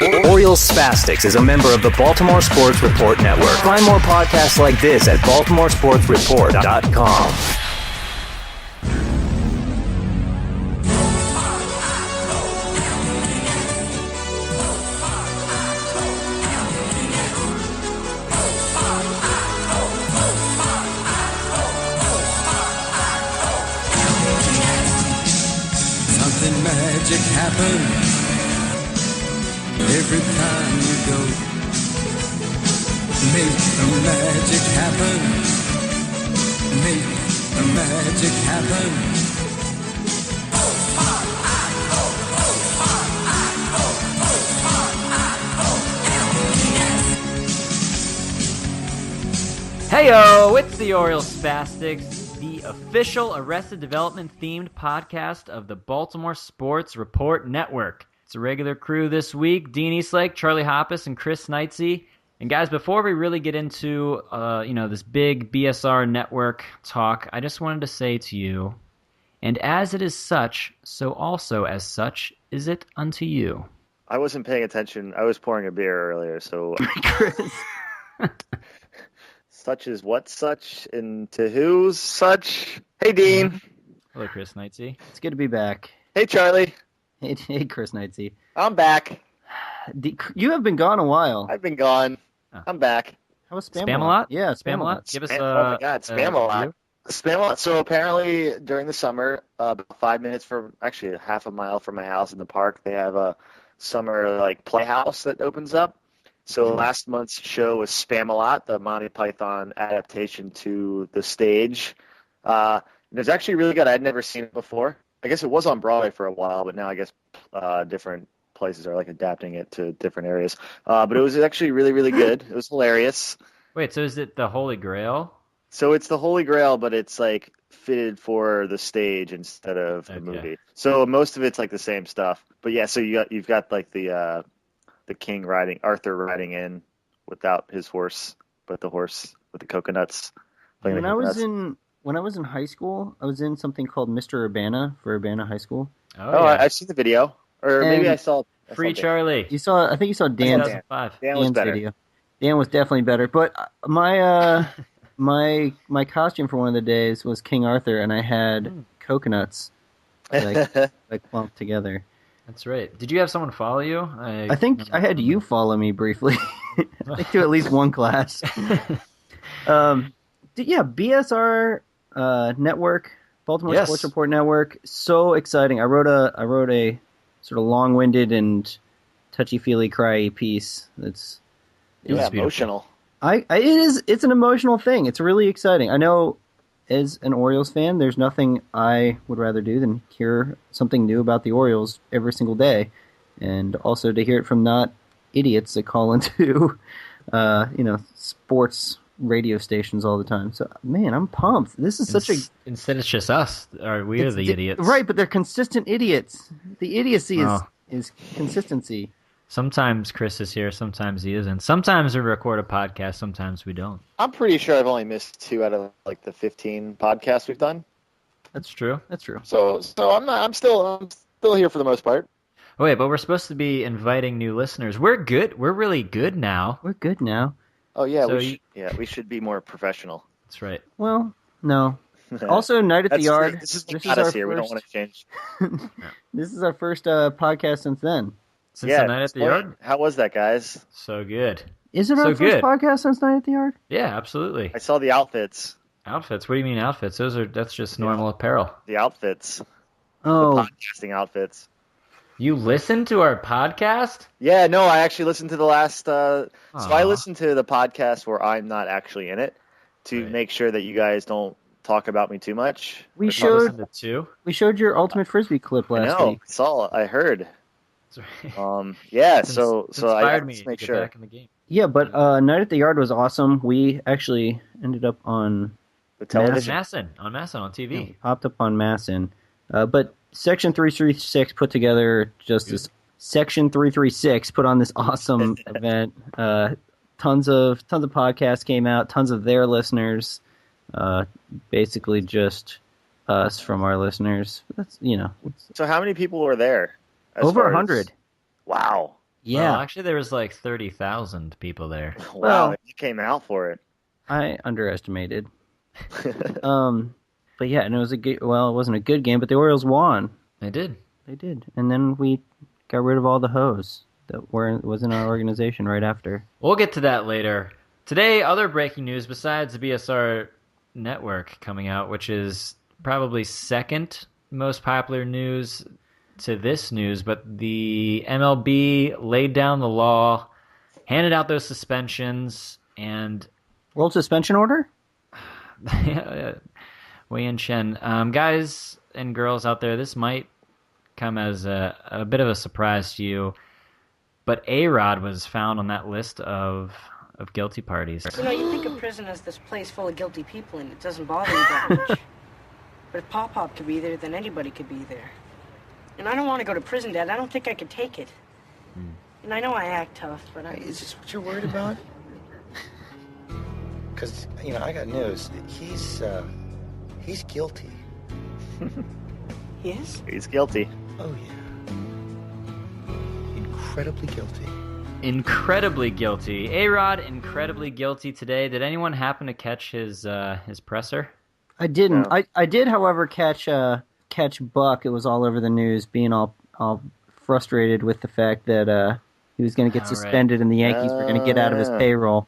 Orioles Spastics is a member of the Baltimore Sports Report Network. Find more podcasts like this at baltimoresportsreport.com. Something magic happens every time you go. Make the magic happen. Make the magic happen. Heyo, it's the Orioles Spastics, the official Arrested Development themed podcast of the Baltimore Sports Report Network. It's a regular crew this week: Dean Eastlake, Charlie Hoppus, and Chris Knightsey. And guys, before we really get into this big BSR network talk, I just wanted to say to you, and as it is such, so also as such is it unto you. I wasn't paying attention. I was pouring a beer earlier, so Chris. Such is what such, and to who's such. Hey, Dean. Hello, Chris Knightsey. It's good to be back. Hey, Charlie. Hey, Chris Knightsey. I'm back. You have been gone a while. I've been gone. I'm back. How was Spam-A-Lot? Yeah, Spam-A-Lot. Give us oh my God, Spam-A-Lot. Spam-A-Lot. So apparently during the summer, about 5 minutes from, actually half a mile from my house in the park, they have a summer playhouse that opens up. So last month's show was Spam-A-Lot, the Monty Python adaptation to the stage. It was actually really good. I'd never seen it before. I guess it was on Broadway for a while, but now I guess different places are adapting it to different areas. But it was actually really, really good. It was hilarious. Wait, so is it the Holy Grail? So it's the Holy Grail, but it's fitted for the stage instead of the movie. So most of it's the same stuff. But yeah, so you've got the king Arthur riding in without his horse, but the horse with the coconuts. When I was in high school, I was in something called Mr. Urbana for Urbana High School. Oh, yeah. I've seen the video, or maybe I saw Free Charlie. I think you saw Dan's video. Dan was definitely better, but my costume for one of the days was King Arthur, and I had coconuts clumped together. That's right. Did you have someone follow you? I think I had you follow me briefly. I think to at least one class. BSR network, Baltimore Sports Report Network, so exciting. I wrote a sort of long-winded and touchy-feely, cry piece. It's emotional. It's an emotional thing. It's really exciting. I know, as an Orioles fan, there's nothing I would rather do than hear something new about the Orioles every single day, and also to hear it from not idiots that call into sports radio stations all the time. So, man, I'm pumped. This is instead it's just us. We are the idiots. Right, but they're consistent idiots. The idiocy is consistency. Sometimes Chris is here, sometimes he isn't. Sometimes we record a podcast, sometimes we don't. I'm pretty sure I've only missed 2 out of the 15 podcasts we've done. That's true. So I'm still here for the most part. Oh, wait, but we're supposed to be inviting new listeners. We're good. We're really good now. We're good now. Oh yeah, we should be more professional. That's right. Well, no. Also, Night at the Yard. This is us here. We don't want to change. This is our first podcast since then. Since the Night at the Yard? How was that, guys? So good. Is it our first podcast since Night at the Yard? Yeah, absolutely. I saw the outfits. Outfits? What do you mean outfits? That's just normal apparel. The outfits. Oh. The podcasting outfits. You listened to our podcast? Yeah, no, I actually listened to the last... So I listened to the podcast where I'm not actually in it to make sure that you guys don't talk about me too much. We showed your Ultimate Frisbee clip last week. I heard. Yeah, so I had to make sure. Back in the game. Yeah, but Night at the Yard was awesome. We actually ended up on the television. On Masson on TV. Yeah, popped up on Masson. But Section 336 put together just this Section 336 put on this awesome event. Tons of podcasts came out, tons of their listeners. Basically just us from our listeners. That's So how many people were there? Over 100. Wow. Yeah, Well, actually, there was like 30,000 people there. Wow, Well- you came out for it. I underestimated. But yeah, and it was it wasn't a good game, but the Orioles won. They did. They did, and then we got rid of all the hoes that was in our organization right after. We'll get to that later. Today, other breaking news besides the BSR network coming out, which is probably second most popular news to this news, but the MLB laid down the law, handed out those suspensions, and World suspension order? Wei Yin Chen. Guys and girls out there, this might come as a bit of a surprise to you, but A-Rod was found on that list of guilty parties. You know, you think of prison as this place full of guilty people and it doesn't bother you that much. But if Pop-Pop could be there, then anybody could be there. And I don't want to go to prison, Dad. I don't think I could take it. And I know I act tough, but Is this what you're worried about? Because, I got news. He's guilty. He is? He's guilty. Oh, yeah. Incredibly guilty. Incredibly guilty. A-Rod, incredibly guilty today. Did anyone happen to catch his presser? I didn't. No. I did, however, catch Buck. It was all over the news, being all frustrated with the fact that he was going to get suspended and the Yankees were going to get out of his payroll.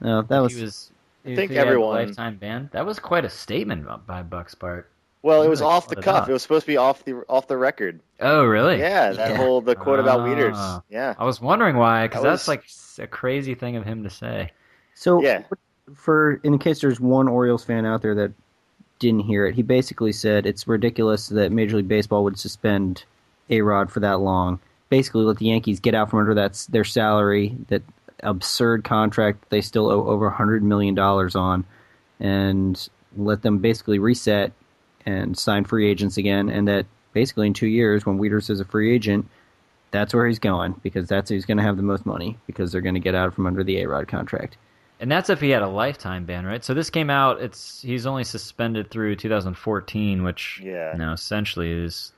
That was. I think he had a everyone- lifetime ban. That was quite a statement by Buck's part. Well, it was Really off the called it cuff. out. It was supposed to be off the record. Oh, really? Yeah, the quote about Ah. Weeders. Yeah. I was wondering why, because That that's was- like a crazy thing of him to say. So, Yeah. in case there's one Orioles fan out there that didn't hear it, he basically said it's ridiculous that Major League Baseball would suspend A-Rod for that long. Basically, let the Yankees get out from under their salary, that absurd contract they still owe over $100 million on, and let them basically reset and sign free agents again, and that basically in 2 years, when Weeders is a free agent, that's where he's going, because he's going to have the most money, because they're going to get out from under the A-Rod contract. And that's if he had a lifetime ban, right? So this came out, he's only suspended through 2014, which essentially is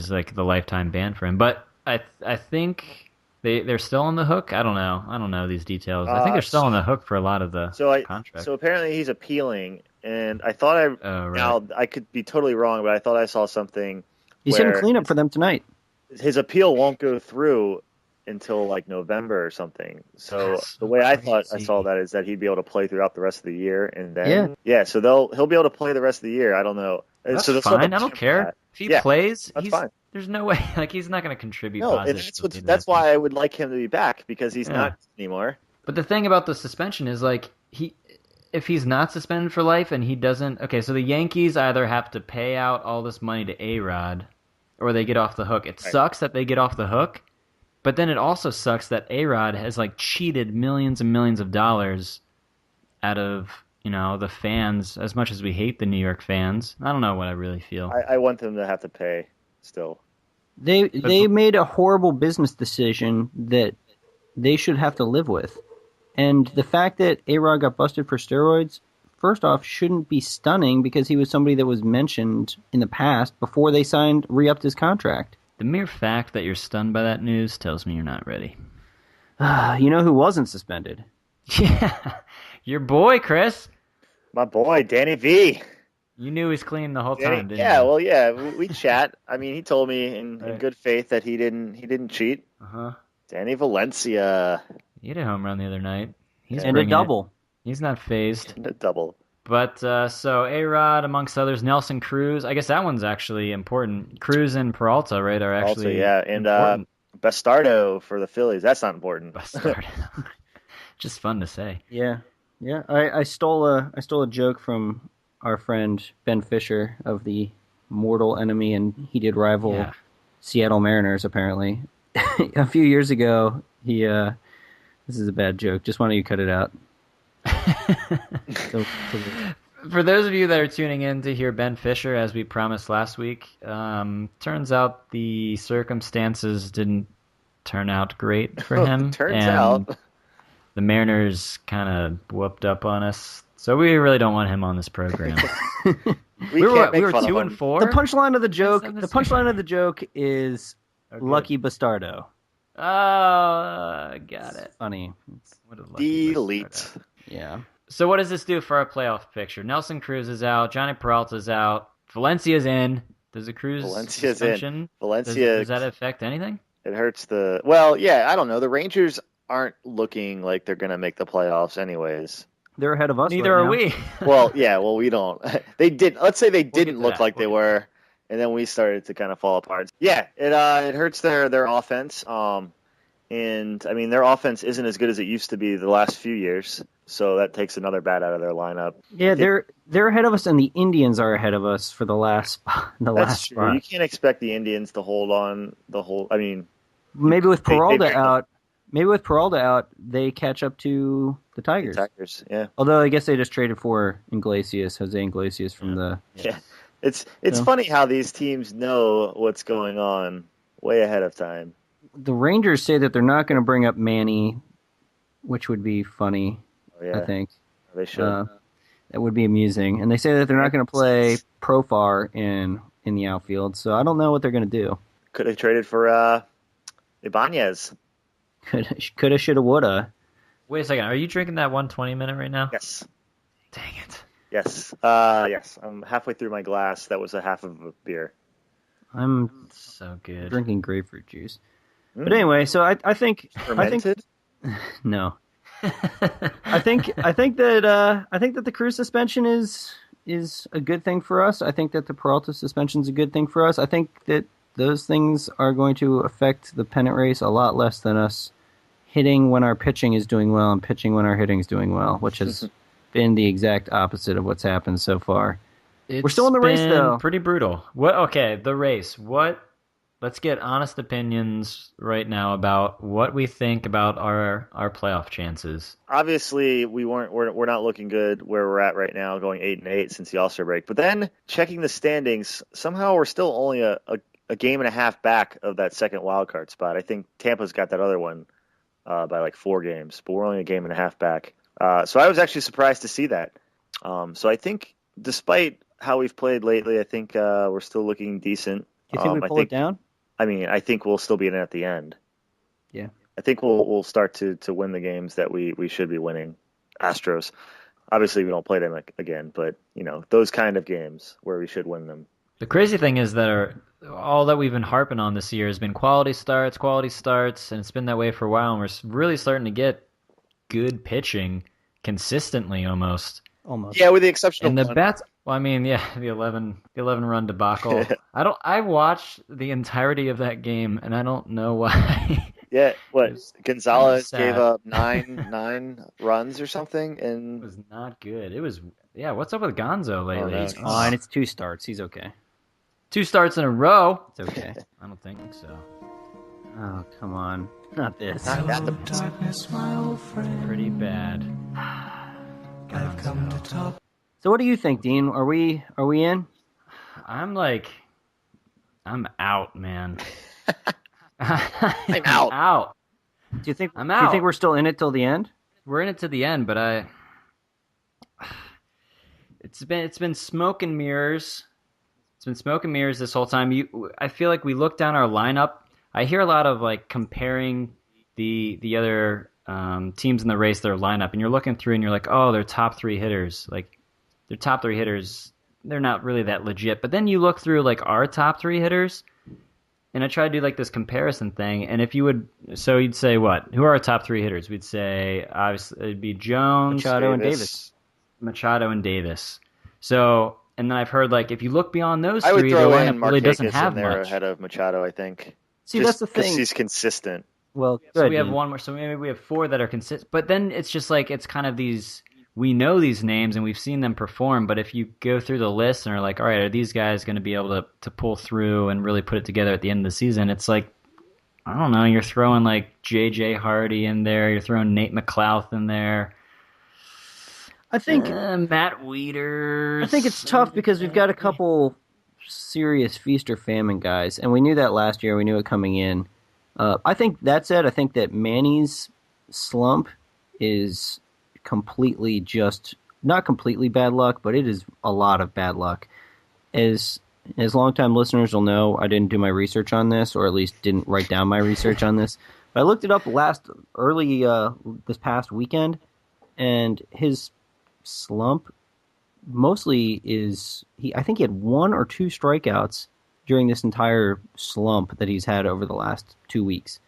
like the lifetime ban for him. But I think they're still on the hook. I don't know these details. I think they're still on the hook for a lot of the contract. So apparently he's appealing, and I thought now I could be totally wrong, but I thought I saw something. He's hitting cleanup for them tonight. His appeal won't go through until like November or something. So the way I thought I saw that is that he'd be able to play throughout the rest of the year, and then so he'll be able to play the rest of the year. I don't know. That's so fine. I don't care if he plays. That's fine. There's no way. Like, he's not going to contribute. No, and that's why I would like him to be back, because he's not anymore. But the thing about the suspension is, like, if he's not suspended for life and he doesn't, okay, so the Yankees either have to pay out all this money to A-Rod, or they get off the hook. It sucks that they get off the hook, but then it also sucks that A-Rod has like cheated millions and millions of dollars out of the fans. As much as we hate the New York fans, I don't know what I really feel. I want them to have to pay still. They made a horrible business decision that they should have to live with. And the fact that A-Rod got busted for steroids, first off, shouldn't be stunning, because he was somebody that was mentioned in the past before they re-upped his contract. The mere fact that you're stunned by that news tells me you're not ready. You know who wasn't suspended? Yeah, your boy, Chris. My boy, Danny V. You knew he was clean the whole time, didn't you? Well, yeah, we chat. I mean, he told me in good faith that he didn't cheat. Danny Valencia. He hit a home run the other night. And a double. He's not phased. And a double. But so A-Rod, amongst others, Nelson Cruz. I guess that one's actually important. Cruz and Peralta, right, are actually and important. Bastardo for the Phillies. That's not important. Bastardo. Just fun to say. Yeah. I stole a joke from our friend Ben Fisher of the mortal enemy and heated rival Seattle Mariners. Apparently, a few years ago, this is a bad joke. Just why don't you cut it out? For those of you that are tuning in to hear Ben Fisher, as we promised last week, turns out the circumstances didn't turn out great for him. Turns out. The Mariners kind of whooped up on us, so we really don't want him on this program. we were 2-4. The punchline of the joke is Lucky Bastardo. Got it. Funny. What a lucky place to Delete. start out. Yeah. So what does this do for our playoff picture? Nelson Cruz is out. Johnny Peralta's out. Valencia's in. Does the Cruz Valencia's suspension? in. Valencia. Does that affect anything? It hurts the. Well, yeah, I don't know. The Rangers aren't looking like they're going to make the playoffs, anyways. They're ahead of us. Neither right are now. we. Well, yeah, well, we don't. They did. Let's say they didn't to look that. like they were, and then we started to kind of fall apart. Yeah, it hurts their offense. And I mean, their offense isn't as good as it used to be the last few years, so that takes another bat out of their lineup. Yeah, they're ahead of us, and the Indians are ahead of us for the last That's true. spot. You can't expect the Indians to hold on the whole. I mean, Maybe with They- Peralta they- out, they catch up to the Tigers. Tigers. Yeah, Although I guess they just traded for Jose Iglesias from the. yeah. It's So- funny how these teams know what's going on way ahead of time. The Rangers say that they're not going to bring up Manny, which would be funny. Oh, yeah, I think they should. that would be amusing. And they say that they're not going to play Profar in the outfield. So I don't know what they're going to do. Could have traded for Ibanez. Coulda, shoulda, woulda. Wait a second. Are you drinking that 120 minute right now? Yes. Dang it. Yes. Yes. I'm halfway through my glass. That was a half of a beer. I'm So good. drinking grapefruit juice. But anyway, so I think Fermented? no. I think that the Cruz suspension is a good thing for us. I think that the Peralta suspension is a good thing for us. I think that those things are going to affect the pennant race a lot less than us hitting when our pitching is doing well and pitching when our hitting is doing well, which has been the exact opposite of what's happened so far. We're still in the race, been though. Pretty brutal. What? Okay, the race. What? Let's get honest opinions right now about what we think about our playoff chances. Obviously, we're not looking good where we're at right now, going 8-8 since the All-Star break. But then checking the standings, somehow we're still only a game and a half back of that second wild card spot. I think Tampa's got that other one by like 4 games, but we're only a game and a half back. So I was actually surprised to see that. So I think, despite how we've played lately, I think we're still looking decent. Do you think we pull it down? I mean, I think we'll still be in it at the end. Yeah. I think we'll start to win the games that we should be winning. Astros. Obviously, we don't play them again, but, those kind of games where we should win them. The crazy thing is that all that we've been harping on this year has been quality starts, and it's been that way for a while, and we're really starting to get good pitching consistently almost. Almost. Yeah, with the exception And of the one. bats, well, I mean, yeah, the 11 run debacle. I watched the entirety of that game, and I don't know why. Yeah, what? Gonzalez sad. gave up nine runs or something, It and was not good. It was, yeah, what's up with Gonzo lately? no. He's fine. It's 2 starts. He's okay. 2 starts in a row. It's okay. I don't think so. Oh, come on. Not this. not that the Darkness, my old friend. Pretty bad. I've come to talk. So what do you think, Dean? Are we in? I'm out, man. I'm out. Out. Do you think I'm Do you out. think we're still in it till the end? We're in it to the end, but it's been smoke and mirrors. It's been smoke and mirrors this whole time. I feel like we look down our lineup. I hear a lot of comparing the other teams in the race, their lineup, and you're looking through and you're like, oh, their top 3 hitters, their top 3 hitters, they're not really that legit. But then you look through our top 3 hitters, and I try to do this comparison thing. And if you would, so you'd say what? Who are our top 3 hitters? We'd say obviously it'd be Jones, Machado, and Davis. Machado, and Davis. So, and then I've heard if you look beyond those I would 3, throw the in lineup really doesn't Markakis have in there much. ahead of Machado, I think. See, Just that's the 'cause thing. he's consistent. Well, So good, we have Dean. one more. So maybe we have 4 that are consistent. But then it's just it's kind of these. We know these names and we've seen them perform. But if you go through the list and are like, all right, are these guys going to be able to pull through and really put it together at the end of the season? It's I don't know. You're throwing J.J. Hardy in there. You're throwing Nate McLouth in there. I think Matt Wieters. I think it's tough because we've got a couple serious feast or famine guys, and we knew that last year. We knew it coming in. I think that said, I think that Manny's slump is completely not completely bad luck, but it is a lot of bad luck. As longtime listeners will know, I didn't do my research on this, or at least didn't write down my research on this. I looked it up this past weekend, and his slump mostly is I think he had 1 or 2 strikeouts during this entire slump that he's had over the last 2 weeks.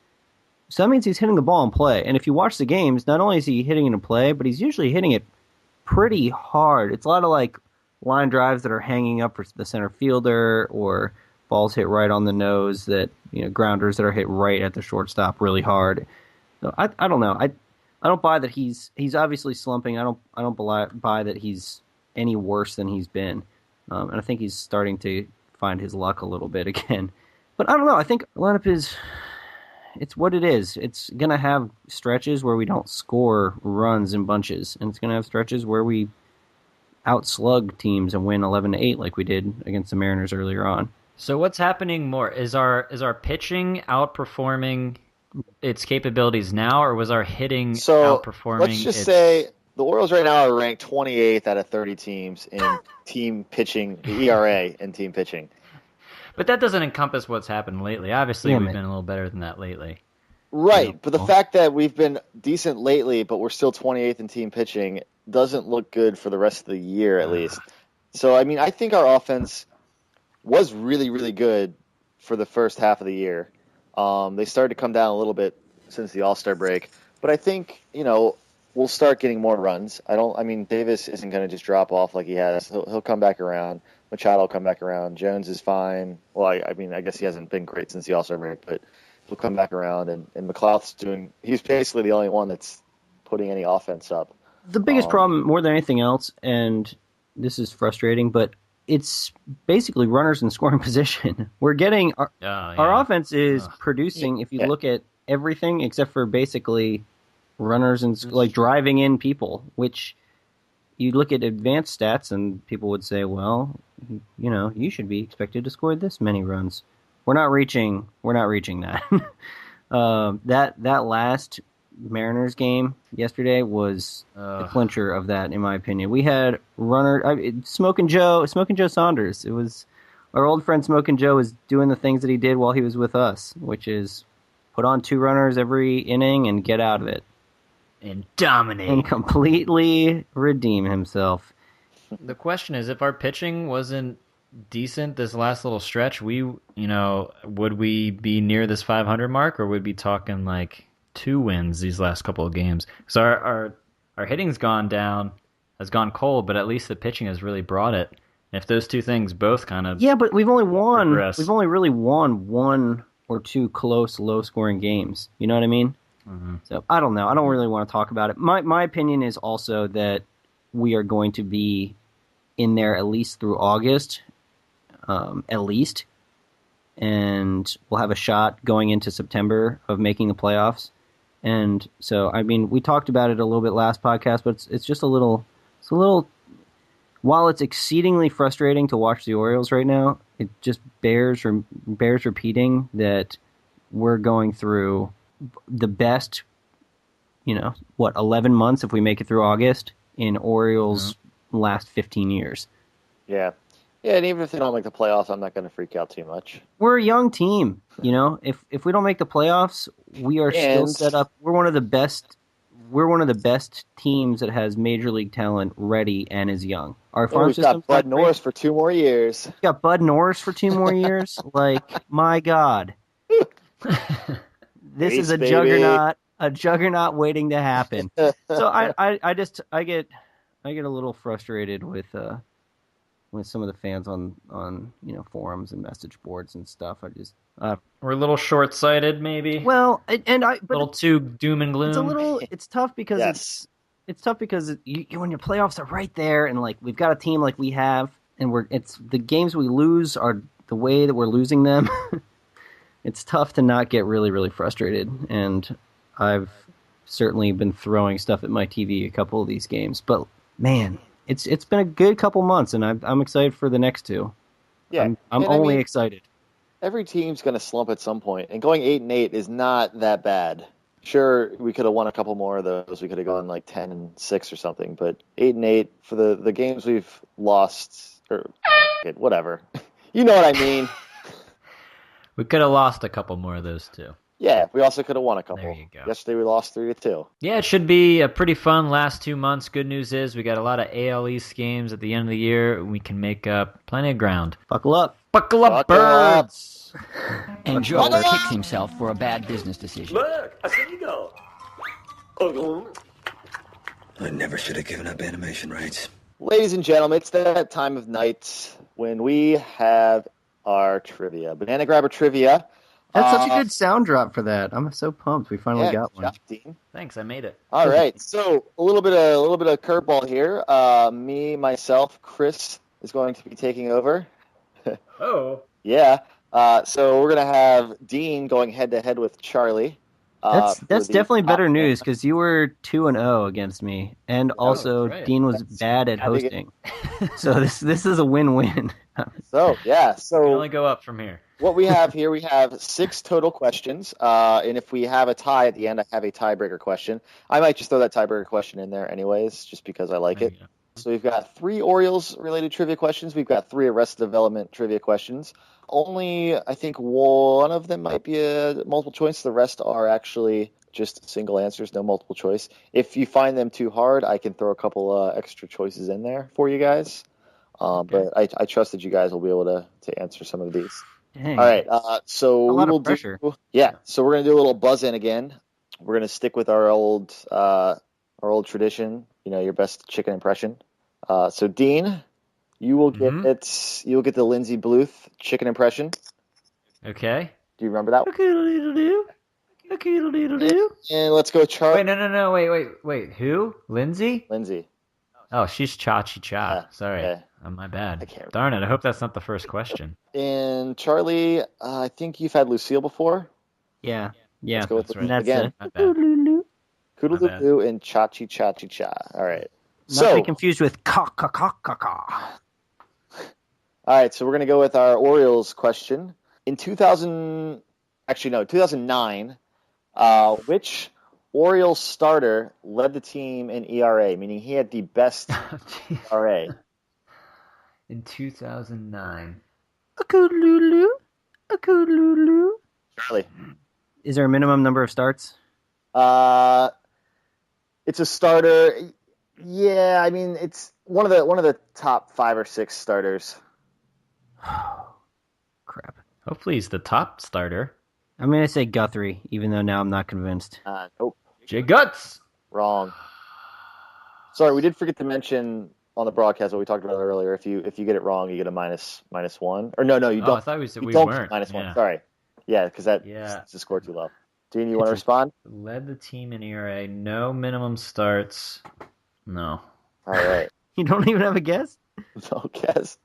So that means he's hitting the ball in play. And if you watch the games, not only is he hitting it in play, but he's usually hitting it pretty hard. It's a lot of like line drives that are hanging up for the center fielder, or balls hit right on the nose that, grounders that are hit right at the shortstop really hard. So I don't know. I don't buy that he's obviously slumping. I don't buy that he's any worse than he's been. And I think he's starting to find his luck a little bit again. But I don't know. I think the lineup it's what it is. It's going to have stretches where we don't score runs in bunches, and it's going to have stretches where we outslug teams and win 11-8 like we did against the Mariners earlier on. So what's happening more? Is our pitching outperforming its capabilities now, or was our hitting outperforming? Let's just say the Orioles right now are ranked 28th out of 30 teams in team pitching, the ERA in team pitching. But that doesn't encompass what's happened lately. Obviously, we've been a little better than that lately. Right, but the fact that we've been decent lately, but we're still 28th in team pitching, doesn't look good for the rest of the year, at least. So, I mean, I think our offense was really, really good for the first half of the year. They started to come down a little bit since the All-Star break. But I think, we'll start getting more runs. Davis isn't going to just drop off like he has. He'll come back around. Machado will come back around. Jones is fine. Well, I guess he hasn't been great since the All-Star break, but he'll come back around. And McLeod's he's basically the only one that's putting any offense up. The biggest problem, more than anything else, and this is frustrating, but it's basically runners in scoring position. We're getting our offense is producing. If you look at everything except for basically runners and like driving in people, which you look at advanced stats and people would say, well, you should be expected to score this many runs. We're not reaching that. That last Mariners game yesterday was the clincher of that, in my opinion. We had Smokin' Joe Saunders. It was our old friend Smokin' Joe was doing the things that he did while he was with us, which is put on 2 runners every inning and get out of it. And dominate. And completely redeem himself. The question is, if our pitching wasn't decent this last little stretch, would we be near this 500 mark, or would we be talking like 2 wins these last couple of games? So our hitting's gone down, has gone cold, but at least the pitching has really brought it. And if those 2 things both kind of but we've only progress. We've only really won 1 or 2 close, low-scoring games. You know what I mean? Mm-hmm. So I don't know. I don't really want to talk about it. My opinion is also that we are going to be in there at least through August, at least, and we'll have a shot going into September of making the playoffs. And so, we talked about it a little bit last podcast, but it's just a little. While it's exceedingly frustrating to watch the Orioles right now, it just bears repeating that we're going through the best, 11 months if we make it through August in Orioles' last 15 years. Yeah. Yeah, and even if they don't make the playoffs, I'm not going to freak out too much. We're a young team, If we don't make the playoffs, we are still set up. We're one of the best teams that has major league talent ready and is young. Our farm we've got Bud Norris for 2 more years. We've got Bud Norris for 2 more years. Like, my God. This is a juggernaut waiting to happen. So I get a little frustrated with some of the fans on forums and message boards and stuff. We're a little short-sighted, maybe. Well, but a little too doom and gloom. It's tough because it's tough because when your playoffs are right there, and like we've got a team like we have, and it's the games we lose are the way that we're losing them. It's tough to not get really, really frustrated, and I've certainly been throwing stuff at my TV a couple of these games. But man, it's been a good couple months, and I'm excited for the next 2. Yeah, I'm only excited. Every team's going to slump at some point, and going 8-8 is not that bad. Sure, we could have won a couple more of those. We could have gone like 10-6 or something, but 8-8 for the games we've lost, or whatever. You know what I mean. We could have lost a couple more of those too. Yeah, we also could have won a couple. There you go. Yesterday we lost 3-2. Yeah, it should be a pretty fun last 2 months. Good news is we got a lot of AL East games at the end of the year. We can make up plenty of ground. Buckle up. Buckle up, Buckle up. birds! And Joe kicks himself for a bad business decision. Look, I see you go. I never should have given up animation rights. Ladies and gentlemen, it's that time of night when we have our trivia. Banana Grabber Trivia. That's such a good sound drop for that. I'm so pumped. We finally got good one. job, Dean. Thanks, I made it. All right, so a little bit of curveball here. Myself, Chris is going to be taking over. Oh. Yeah. So we're gonna have Dean going head to head with Charlie. That's for the definitely better top- news because you were 2-0 against me, and also right. Dean was bad at I think it- hosting. So this is a win-win. So yeah. We So only go up from here. what we have here, we have 6 total questions, and if we have a tie at the end, I have a tiebreaker question. I might just throw that tiebreaker question in there anyways, just because I like There it. you go. So we've got 3 Orioles-related trivia questions. We've got 3 Arrested Development trivia questions. Only, I think, one of them might be a multiple choice. The rest are actually just single answers, no multiple choice. If you find them too hard, I can throw a couple extra choices in there for you guys. But I trust that you guys will be able to answer some of these. Dang. All right, so A we lot of will pressure. So we're gonna do a little buzz in again. We're gonna stick with our old tradition. You know, your best chicken impression. So Dean, you will get You will get the Lindsay Bluth chicken impression. Okay. Do you remember that one? A-coodle-doodle-doo. A-coodle-doodle-doo. And let's go, Charlie. Wait, no. Wait. Who? Lindsay? Lindsay. Oh, she's Cha-Chi-Cha. Yeah, Sorry. okay. Oh, my bad. I can't Darn it. I hope that's not the first question. And Charlie, I think you've had Lucille before. Yeah. Let's go with That's Lucille right. again. My bad. Koodle My bad. doo and cha chi cha chi cha. All right. Not to So be confused with ka. all right, so we're gonna go with our Orioles question. In 2009, which Orioles starter led the team in ERA, meaning he had the best ERA? In 2009. Charlie. Is there a minimum number of starts? It's a starter. Yeah, I mean it's one of the top 5 or 6 starters. Crap. Hopefully he's the top starter. I'm going to say Guthrie, even though now I'm not convinced. Nope, J Guts. wrong. Sorry, we did forget to mention on the broadcast what we talked about earlier. If you get it wrong, you get a minus 1. Or no, you Oh, don't. I thought we said You we don't weren't. get -1. Yeah. Sorry. Yeah, because that's the score too low. Dean, you want to respond? Led the team in ERA. No minimum starts. No. All right. You don't even have a guess? No guess.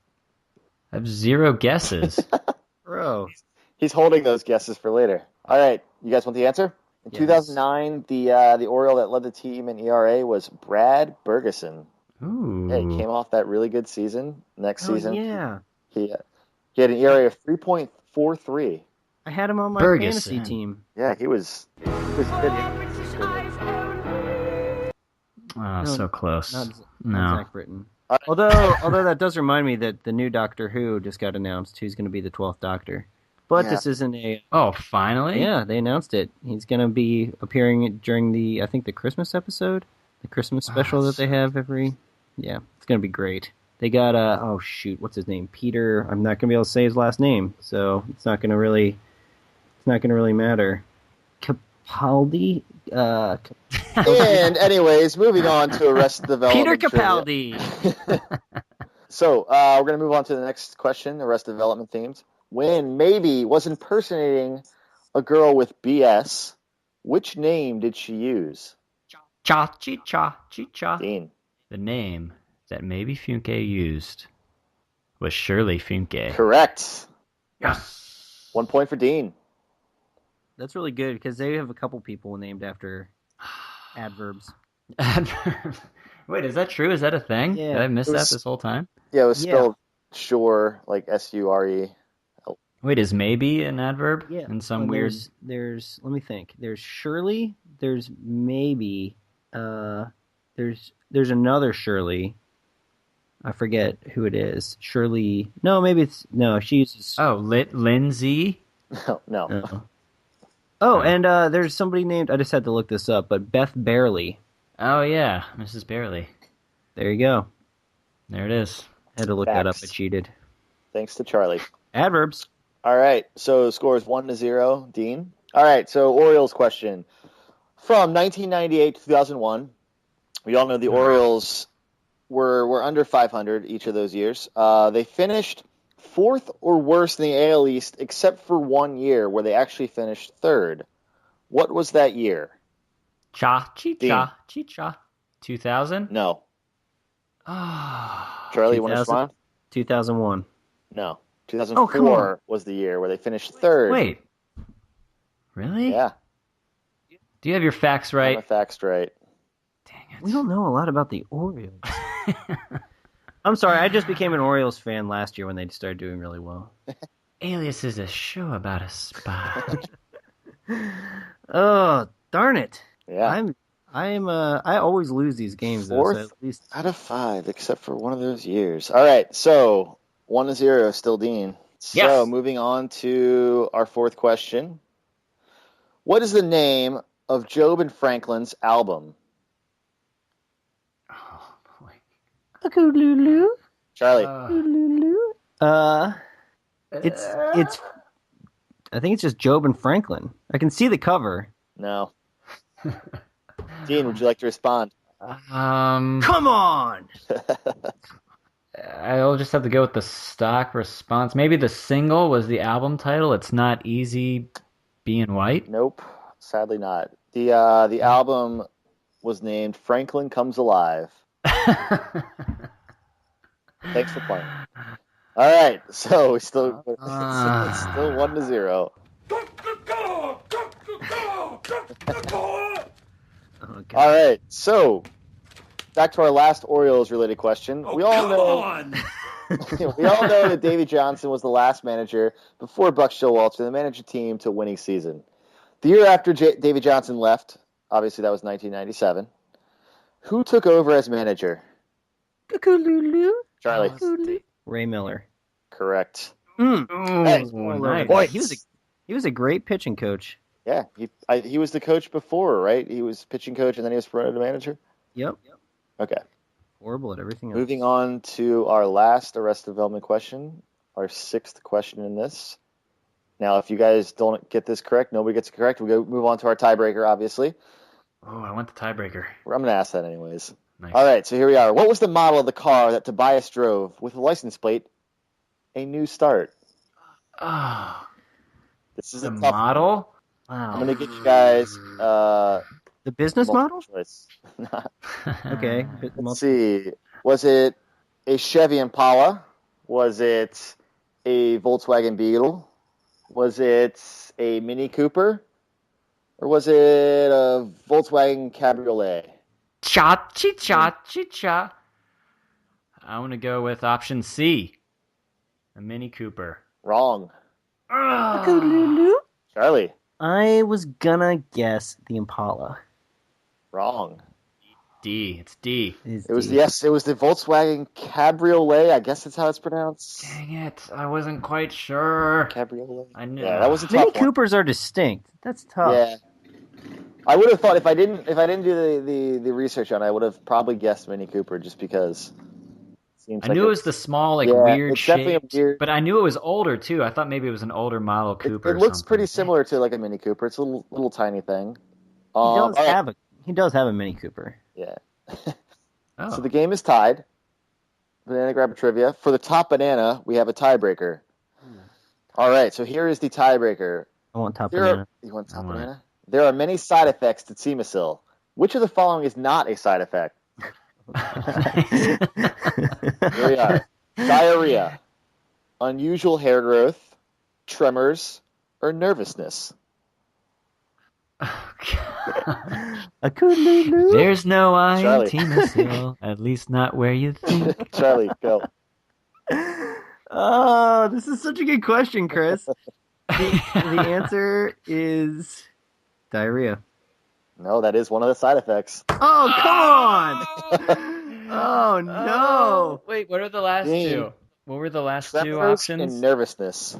I have 0 guesses. Bro. He's holding those guesses for later. All right. You guys want the answer? In Yes. 2009, the Oriole that led the team in ERA was Brad Bergeson. Ooh. Yeah, he came off that really good season. Next season, yeah. he had an ERA of 3.43. I had him on my Bergeson. fantasy team. Yeah, he was good. Oh, No, so close. Not No. Zach Britton. Although that does remind me that the new Doctor Who just got announced. Who's going to be the 12th Doctor? But Yeah. this isn't a... Oh, finally? Yeah, they announced it. He's going to be appearing during the Christmas episode, the Christmas special that they have every. Yeah, it's going to be great. They got oh shoot, what's his name? Peter. I'm not going to be able to say his last name, so it's not going to really matter. Capaldi. And anyways, moving on to Arrested Development. Peter trivia. Capaldi. So we're going to move on to the next question, Arrested Development themes. When Maybe was impersonating a girl with BS, which name did she use? Cha-chi-cha-chi-cha. Dean. The name that maybe Funke used was Shirley Funke. Correct. Yes. 1 point for Dean. That's really good because they have a couple people named after adverbs. Wait, is that true? Is that a thing? Yeah. Did I miss It that was- this whole time? Yeah, it was Yeah. spelled Sure, like Sure. Wait, is maybe an adverb? Yeah. In some Well, weird... There's. Let me think. There's Shirley. There's maybe. There's another Shirley. I forget who it is. Shirley. No, maybe it's no. She uses. Oh, Lindsay? No. Oh, and there's somebody named, I just had to look this up, but Beth Barely. Oh, yeah, Mrs. Barely. There you go. There it is. Had to look that up. I Facts. cheated. Thanks to Charlie. Adverbs. All right, so score is 1-0, Dean. All right, so Orioles question. From 1998 to 2001, we all know the Orioles were under 500 each of those years. They finished fourth or worse in the AL East, except for 1 year where they actually finished third. What was that year? Cha-chi-cha, chi-cha. 2000? No. Ah. Charlie, you want to 2000? respond? 2001. No. Oh, come 2004 on. was the year where they finished third. Wait. Really? Yeah, Do you have your facts got my right? facts right. Dang it. We don't know a lot about the Orioles. I'm sorry, I just became an Orioles fan last year when they started doing really well. Alias is a show about a spy. Oh, darn it. Yeah. I always lose these games, though, Fourth so at least out of 5, except for one of those years. All right, so 1-0, still Dean. So Yes. moving on to our fourth question. What is the name of Job and Franklin's album? Oh, boy. Charlie. it's I think it's just Job and Franklin. I can see the cover. No. Dean, would you like to respond? Come on! I'll just have to go with the stock response. Maybe the single was the album title. It's Not Easy Being White. Nope, sadly not. The album was named Franklin Comes Alive. Thanks for playing. All right, so it's still 1-0. Oh, God. All right, so back to our last Orioles-related question. We all know that Davey Johnson was the last manager before Buck Showalter to manage a team to a winning season. The year after Davey Johnson left, obviously that was 1997. Who took over as manager? Charlie. Ray Miller. Correct. Ooh, Hey, nice. boy, He was a great pitching coach. Yeah, he was the coach before, right? He was pitching coach and then he was promoted to manager? Yep. Okay. Horrible at everything else. Moving on to our last Arrested Development question, our sixth question in this. Now, if you guys don't get this correct, nobody gets it correct, we move on to our tiebreaker, obviously. Oh, I want the tiebreaker. I'm going to ask that anyways. Nice. All right, so here we are. What was the model of the car that Tobias drove with the license plate, A New Start? Oh, This is the a tough one. model? I'm going to get you guys The business multiple model? choice. Okay. Let's see. Was it a Chevy Impala? Was it a Volkswagen Beetle? Was it a Mini Cooper? Or was it a Volkswagen Cabriolet? Cha-chi-cha-chi-cha. I want to go with option C. A Mini Cooper. Wrong. Oh. Charlie. I was gonna guess the Impala. Wrong. D. It's D. It was the Volkswagen Cabriolet. I guess that's how it's pronounced. Dang it. I wasn't quite sure. Cabriolet. I knew. Yeah, that was a tough Mini one. Coopers are distinct. That's tough. Yeah. I would have thought if I didn't do the research on it, I would have probably guessed Mini Cooper just because it seems I like knew it was it's- the small, Yeah, weird it's definitely a shape. weird- But I knew it was older, too. I thought maybe it was an older model Cooper It or looks something. pretty similar to like a Mini Cooper. It's a little tiny thing. He does have a Mini Cooper. Yeah. Oh. So the game is tied. Banana Grabber Trivia. For the top banana, we have a tiebreaker. All right, so here is the tiebreaker. I want top You want top I want banana? There are many side effects to Tsemacil. Which of the following is not a side effect? Here we are. Diarrhea, unusual hair growth, tremors, or nervousness. There's no I in Charlie. Tsemacil, at least not where you think. Charlie, go. Oh, this is such a good question, Chris. The answer is diarrhea. No, that is one of the side effects. Oh, come on! Oh, no! Wait, what are the last Dean. two? What were the last two Tremors options? and nervousness.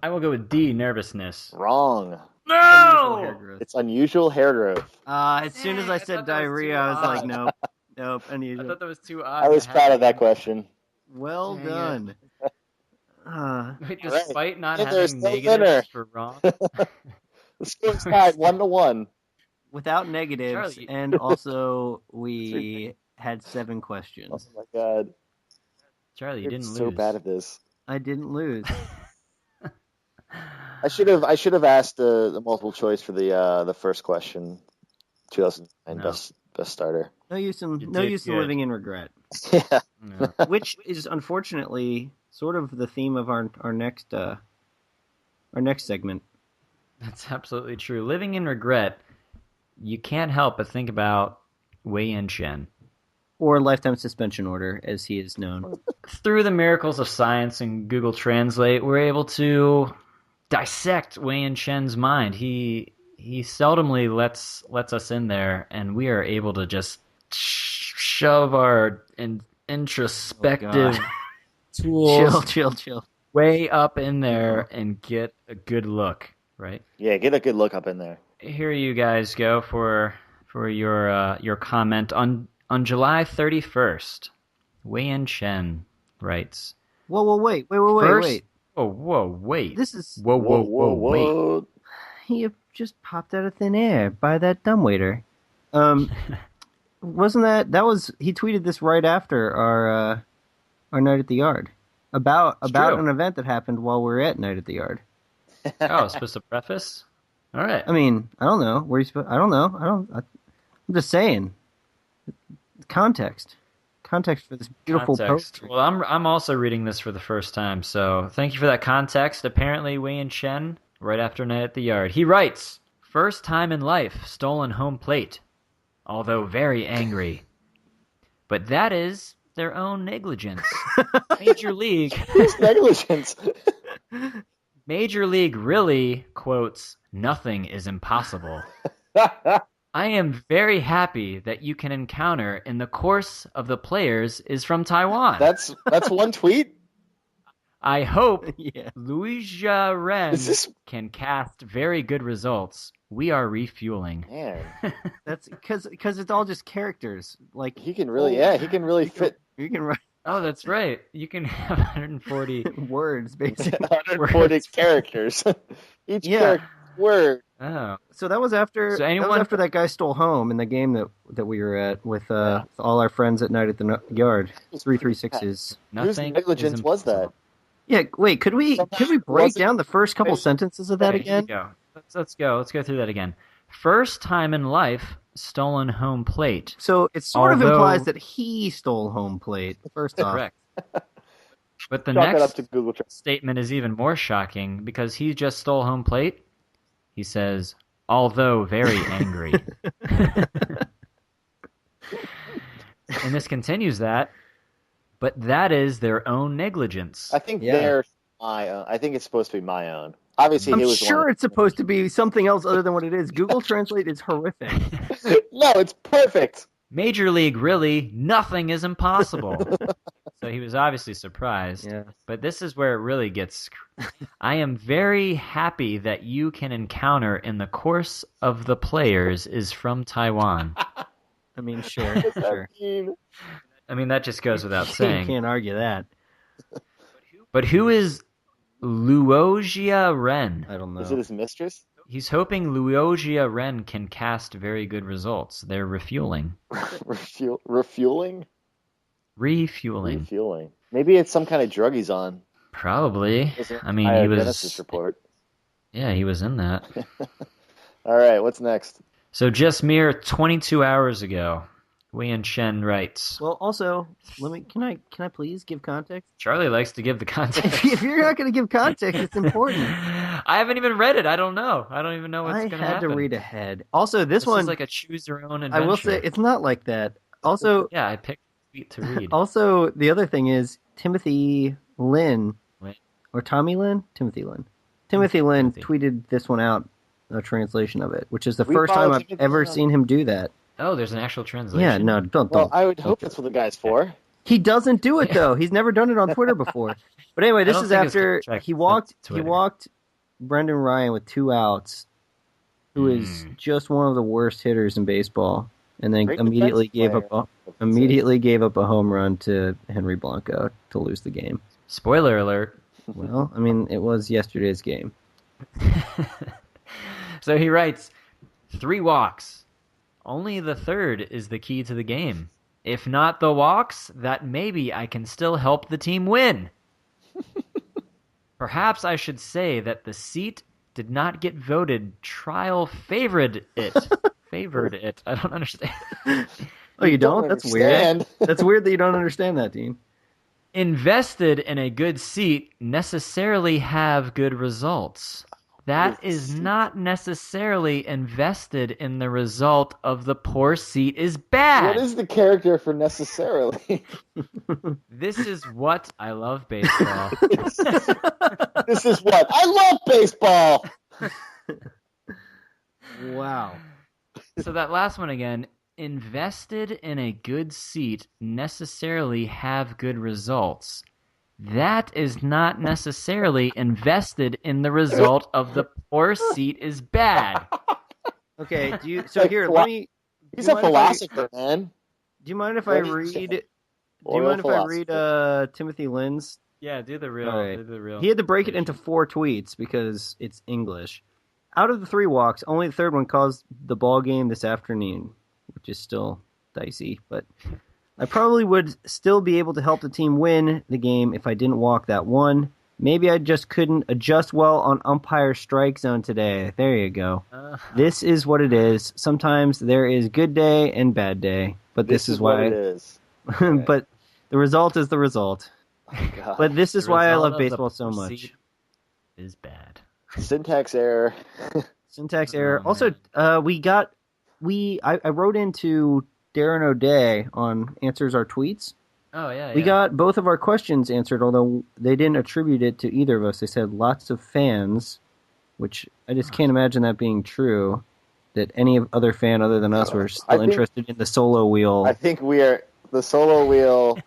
I will go with D, nervousness. Wrong. Unusual hair growth. It's unusual hair growth. As soon as I I said thought that was diarrhea, too I was like, odd. nope, I unusual. thought that was too odd. I was to proud have of that question. Well Dang done. Wait, Right. despite not And there's having no negatives winner. for wrong. The score's tied 1-1. Without negatives, Charlie. and also we had 7 Oh questions. my god. Charlie, you You're didn't so lose. bad at this. I didn't lose. I should have asked the multiple choice for the first question. 2009 No. best starter. No use in You no did use in good. living in regret. Yeah. No. Which is unfortunately sort of the theme of our next segment. That's absolutely true. Living in regret, you can't help but think about Wei Yin Chen. Or lifetime suspension order, as he is known. Through the miracles of science and Google Translate, we're able to dissect Wei Yin Chen's mind. He seldomly lets us in there, and we are able to just shove our introspective tools Chill. way up in there and get a good look, right? Yeah, get a good look up in there. Here you guys go for your comment on July 31st. Wei Yin Chen writes. Whoa, wait. First, wait. This is Whoa, wait. he just popped out of thin air by that dumbwaiter. Wasn't that was he tweeted this right after our night at the yard about true. an event that happened while we were at night at the yard. Oh, supposed to preface? All right. I mean, I don't know. I don't know. I'm just saying. Context for this beautiful Context. post. Well, I'm also reading this for the first time, so thank you for that context. Apparently, Wei Yin Chen, right after Night at the Yard, he writes, "First time in life, stolen home plate. Although very angry. But that is their own negligence. Major League... It's negligence. Major League really quotes, 'Nothing is impossible.' I am very happy that you can encounter in the course of the players is from Taiwan. That's one tweet? I hope Yeah. Luija Ren Is this- can cast very good results. We are refueling." Man, That's because it's all just characters. Like he can really fit you can write Oh, that's right. You can have 140. words basically. 140 characters. Each Yeah. character word. Oh, So that was after that guy stole home in the game that we were at with all our friends at night at the yard. 336s. Whose nothing. negligence is was that? impossible. Yeah, wait, could we break wasn't- down the first couple sentences of that Okay, here we again? go. Let's go. Let's go through that again. First time in life, stolen home plate. So it sort of Although- implies that he stole home plate. First off, Correct. But the Chalk that up next to Google Translate. statement is even more shocking because he just stole home plate. He says, although very angry. And this continues that, but that is their own negligence. I think Yeah. they're my own. I think it's supposed to be my own. Obviously, I'm he was sure it's supposed to be something else other than what it is. Google Translate is horrific. No, it's perfect. Major League, really, nothing is impossible. So he was obviously surprised. Yeah. But this is where it really gets... I am very happy that you can encounter in the course of the players is from Taiwan. I mean, sure. I mean, that just goes without You saying. can't argue that. But who is Luogia Ren? I don't know. Is it his mistress? He's hoping Luogia Ren can cast very good results. They're refueling. Refueling? Refueling. Maybe it's some kind of drug he's on. Probably. I mean, he Genesis was... report. Yeah, he was in that. All right, what's next? So just mere 22 hours ago, Wei Yin Chen writes. Well, also, can I please give context? Charlie likes to give the context. If you're not going to give context, it's important. I haven't even read it. I don't know. I don't even know what's I going to had happen. to read ahead. Also, this one is like a choose your own I adventure. will say it's not like that. Also, Yeah, I picked a tweet to read. Also, the other thing is Timothy Lynn Wait. or Tommy Lynn, Timothy Lynn. Timothy Lynn Timothy. tweeted this one out, a translation of it, which is the We first follow time I've Timothy ever Lynn. seen him do that. Oh, there's an actual translation. Yeah, no, don't. Well, I would hope that's what the guy's for. He doesn't do it though. He's never done it on Twitter before. But anyway, this don't is think it's after gonna check he walked Twitter. Brendan Ryan with 2 outs, who is just one of the worst hitters in baseball, and then Great immediately defensive gave up a home run to Henry Blanco to lose the game. Spoiler alert. Well, I mean, it was yesterday's game. So he writes, 3 walks. Only the third is the key to the game. If not the walks, that maybe I can still help the team win. Perhaps I should say that the seat did not get voted trial favored it. Favored it. I don't understand. Oh, you don't? That's understand. weird. That's weird that you don't understand that, Dean. Invested in a good seat necessarily have good results. That is not necessarily invested in the result of the poor seat is bad. What is the character for necessarily? This is what I love baseball. This is what I love baseball. Wow. So that last one again, invested in a good seat necessarily have good results. That is not necessarily invested in the result of the poor seat is bad. Okay, let me... He's a philosopher, man. Do you mind if I read... Do you mind if I read Timothy Lynn's? Yeah, do the real. Right. Do the real. He had to break it into 4 tweets because it's English. Out of the 3 walks, only the third one caused the ball game this afternoon, which is still dicey, but I probably would still be able to help the team win the game if I didn't walk that one. Maybe I just couldn't adjust well on umpire strike zone today. There you go. This is what it is. Sometimes there is good day and bad day, but this is why what it is. But the result is the result. Oh, God. But this is The why I result love of the baseball so poor much. seat is bad. Syntax error. Syntax error. man. Also, I wrote into Darren O'Day on Answers Our Tweets. Oh yeah. We got both of our questions answered, although they didn't attribute it to either of us. They said lots of fans, which I just can't imagine that being true, that any other fan other than us were still interested in the solo wheel. I think we are the solo wheel,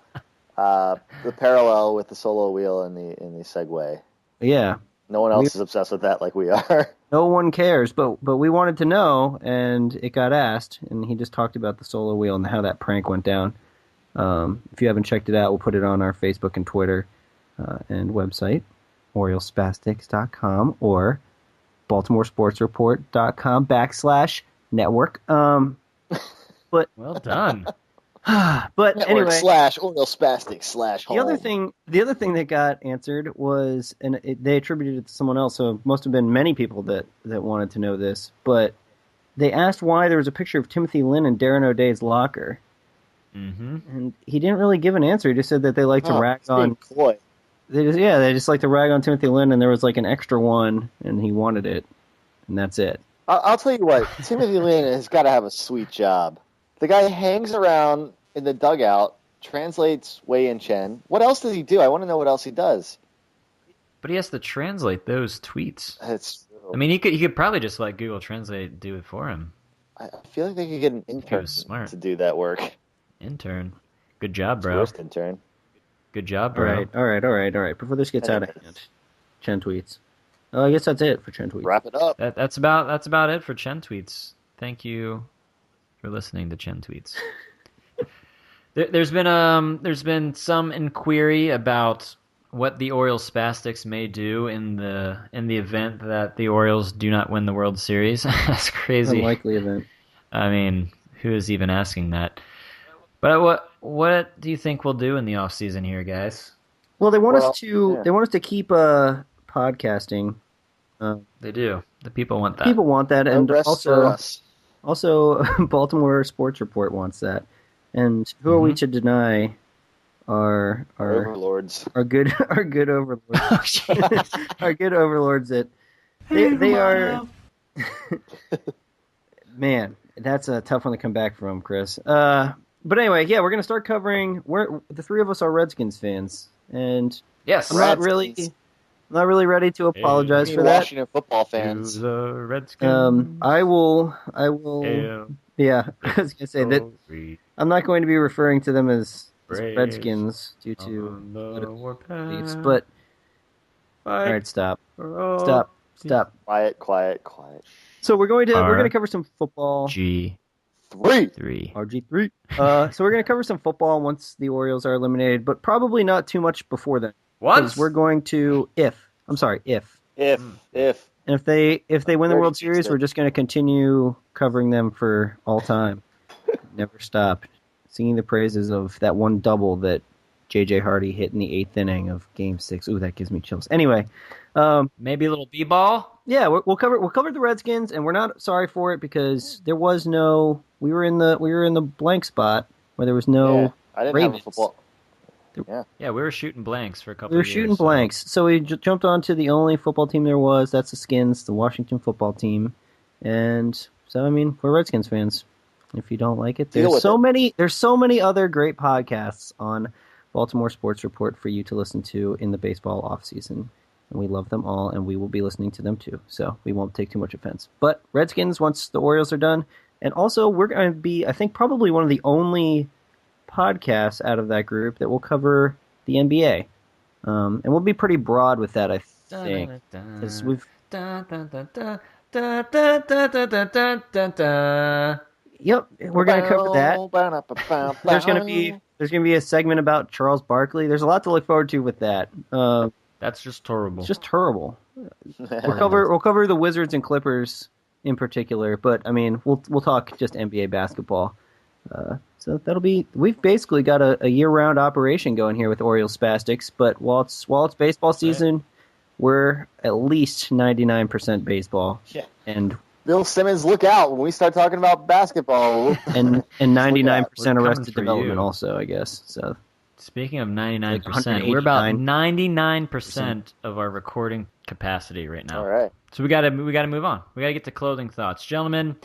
the parallel with the solo wheel in the Segway. Yeah. No one else is obsessed with that like we are. No one cares, but we wanted to know, and it got asked, and he just talked about the solo wheel and how that prank went down. If you haven't checked it out, we'll put it on our Facebook and Twitter and website, OrielSpastics.com or BaltimoreSportsReport.com/network. But well done. But Network anyway, /Oriel Spastics /home. the other thing that got answered was, and they attributed it to someone else, so it must have been many people that wanted to know this, but they asked why there was a picture of Timothy Lynn in Darren O'Day's locker. Mm-hmm. And he didn't really give an answer. He just said that they like to rag on. Coy. They just like to rag on Timothy Lynn, and there was like an extra one, and he wanted it, and that's it. I'll tell you what, Timothy Lynn has got to have a sweet job. The guy hangs around in the dugout, translates Wei and Chen. What else does he do? I want to know what else he does. But he has to translate those tweets. It's true. I mean, he could probably just let Google Translate do it for him. I feel like they could get an intern to do that work. Intern. Good job, bro. First intern. Good job, bro. All right. Before this gets out of hand, Chen tweets. Oh, I guess that's it for Chen tweets. Wrap it up. That's about it for Chen tweets. Thank you for listening to Chen tweets. There's been some inquiry about what the Orioles Spastics may do in the event that the Orioles do not win the World Series. That's crazy. Unlikely event. I mean, who is even asking that? But what do you think we'll do in the off season here, guys? Well, they want us to keep podcasting. They do. The people want that. People want that, and rest for us. Also, Baltimore Sports Report wants that. And who are we to deny our overlords? Our good overlords. Our good overlords that they are. Man, that's a tough one to come back from, Chris. But anyway, yeah, we're gonna start covering. The 3 of us are Redskins fans, and yes, I'm not really ready to apologize for that. Washington football fans. The Redskins. I will. Yeah, I was gonna say that. I'm not going to be referring to them as Redskins due to political beliefs, but all right, stop. Quiet. So we're going to cover some football. G3. RG3. So we're going to cover some football once the Orioles are eliminated, but probably not too much before then. What? Because we're going to if. And if they win the World Series, we're just going to continue covering them for all time. Never stop singing the praises of that one double that J.J. Hardy hit in the 8th inning of Game 6. Ooh, that gives me chills. Anyway, maybe a little B-ball. Yeah, we'll cover the Redskins, and we're not sorry for it because there was no. We were in the blank spot where there was no. Yeah, I didn't Ravens. have a football. Yeah, we were shooting blanks for a couple We were of years. shooting blanks. So we jumped onto the only football team there was. That's the Skins, the Washington football team. And so, I mean, we're Redskins fans. If you don't like it, there's so many other great podcasts on Baltimore Sports Report for you to listen to in the baseball offseason. And we love them all, and we will be listening to them too. So we won't take too much offense. But Redskins, once the Orioles are done. And also, we're going to be, I think, probably one of the only podcasts out of that group that will cover the NBA. And we'll be pretty broad with that, I think. Because we've... Yep, we're going to cover that. There's going to be a segment about Charles Barkley. There's a lot to look forward to with that. That's just horrible. It's just horrible. We'll cover the Wizards and Clippers in particular, but I mean, we'll talk just NBA basketball. So we've basically got a year-round operation going here with Orioles Spastics, but while it's baseball season, we're at least 99% baseball. Yeah. And Bill Simmons, look out when we start talking about basketball. and 99% Arrested Development also, I guess. So speaking of 99%, we're about 99% of our recording capacity right now. All right. So we got to move on. We got to get to clothing thoughts. Gentlemen,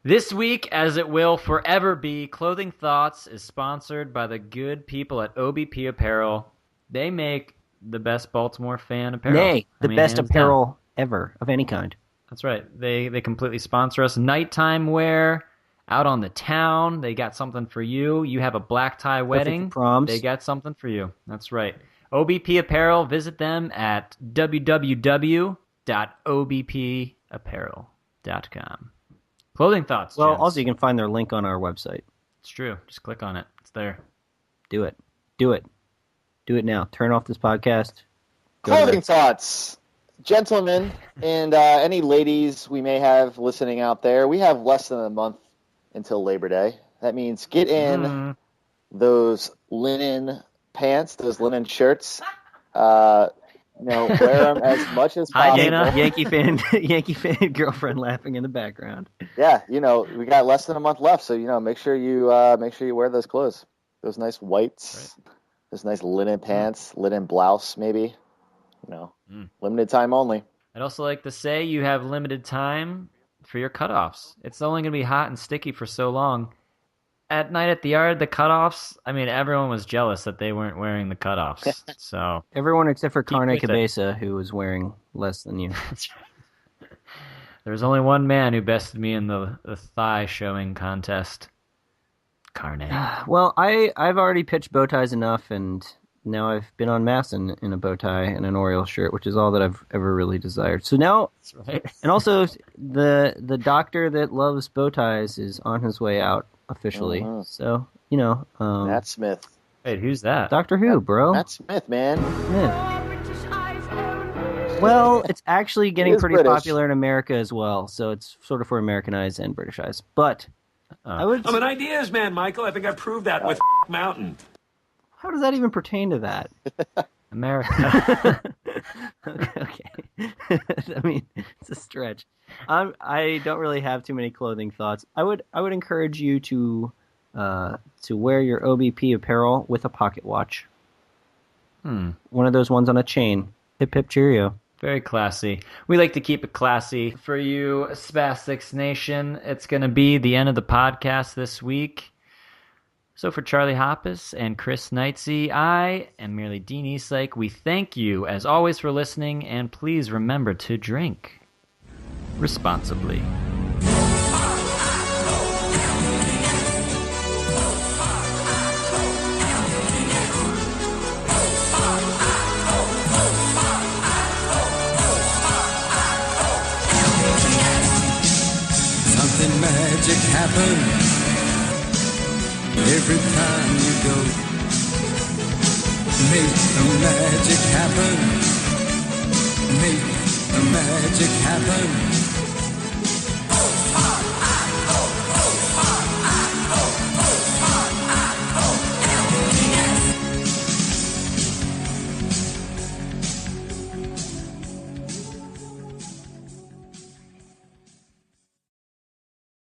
this week, as it will forever be, Clothing Thoughts is sponsored by the good people at OBP Apparel. They make the best Baltimore fan apparel. Best apparel ever of any kind. That's right. They completely sponsor us. Nighttime wear, out on the town, they got something for you. You have a black tie wedding, proms. They got something for you. That's right. OBP Apparel, visit them at www.obpapparel.com. Clothing thoughts. Well, gents. also you can find their link on our website. It's true. Just click on it. It's there. Do it. Do it now. Turn off this podcast. Clothing thoughts. Gentlemen, and any ladies we may have listening out there, we have less than a month until Labor Day. That means get in those linen pants, those linen shirts. Wear them as much as possible. Hi, Dana. Yankee fan girlfriend laughing in the background. Yeah, we got less than a month left, so make sure you wear those clothes, those nice whites, those nice linen pants, linen blouse, maybe. Limited time only. I'd also like to say you have limited time for your cutoffs. It's only going to be hot and sticky for so long. At night at the yard, the cutoffs, I mean, everyone was jealous that they weren't wearing the cutoffs. So everyone except for Carne Cabeza, who was wearing less than you. There was only one man who bested me in the thigh showing contest. Carne. Well, I've already pitched bow ties enough, and now I've been on mass in a bow tie and an Orioles shirt, which is all that I've ever really desired. So now, that's right. And also the doctor that loves bow ties is on his way out officially. So Matt Smith. Wait, who's that? Doctor Who, bro? Matt Smith, man. Yeah. Well, it's actually getting pretty British. popular in America as well, so it's sort of for American eyes and British eyes. But I'm an ideas man, Michael. I think I proved that with Mountain. How does that even pertain to that? America. Okay. I mean, it's a stretch. I don't really have too many clothing thoughts. I would encourage you to wear your OBP apparel with a pocket watch. One of those ones on a chain. Hip hip cheerio. Very classy. We like to keep it classy. For you, Spastics Nation, it's going to be the end of the podcast this week. So for Charlie Hoppus and Chris Knightsey, I am merely Dean Eastlake. We thank you, as always, for listening, and please remember to drink responsibly. the magic happen every time you go. Make the magic happen. Make the magic happen.